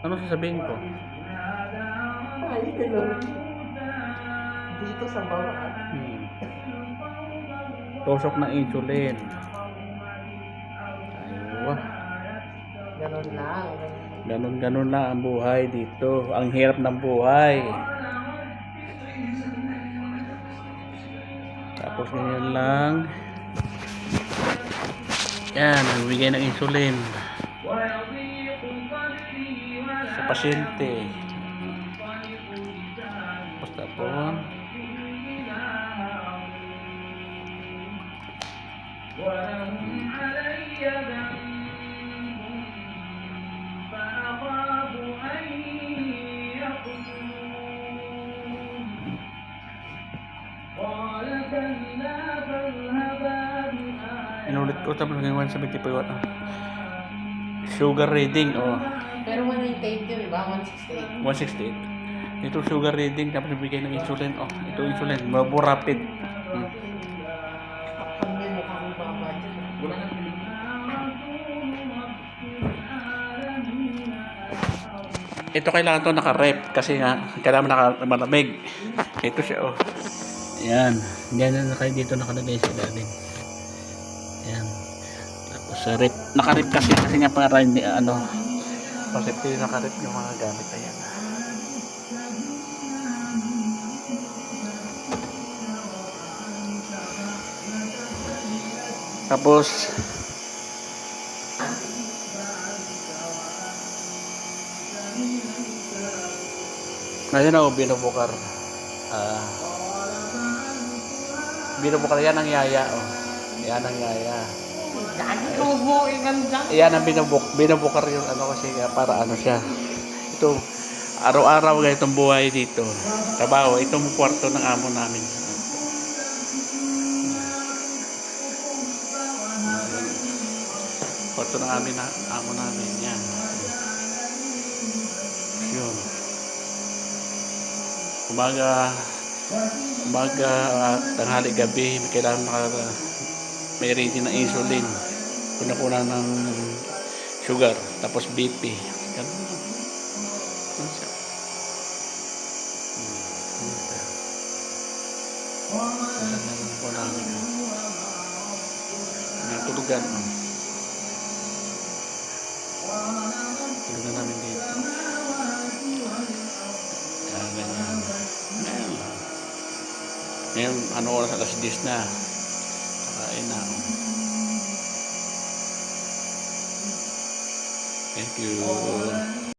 Ano sasabihin ko? Ay, hello. Dito sa baba. Tusok ng insulin. Aywa. Ganun lang. Ganon lang ang buhay dito. Ang hirap ng buhay. Tapos ganyan lang. Yan, nagbigay ng insulin sa pasyente. Tapos inulit ko tapos ngayon 175 sugar reading Pero 198 yun, diba? 168. 168 ito sugar reading tapos bigay ng insulin ito insulin Mabo Rapid Ang may mukha kong baba dyan. Wala na. ito kailangan to naka-rep kasi nga kailangan malamig ito siya yan ganyan na kayo dito nakalagay sa ilalim yan tapos sa rep naka-rep kasi nga para hindi kasi naka-rep yung mga gamit ayan tapos ngayon ako binubukar yan ang yaya yan ang yaya Gagi ko mo, iganda. yan ang binubukar yung kasi para siya ito araw-araw ganitong buhay dito trabaho itong kwarto ng amo namin kwarto ng amo namin yan yun umaga tanghali gabi kailangan may ready na insulin kuna ng sugar tapos BP ganun siya tulugan namin dito ganyan ngayon oras alas 10 na kakain na thank you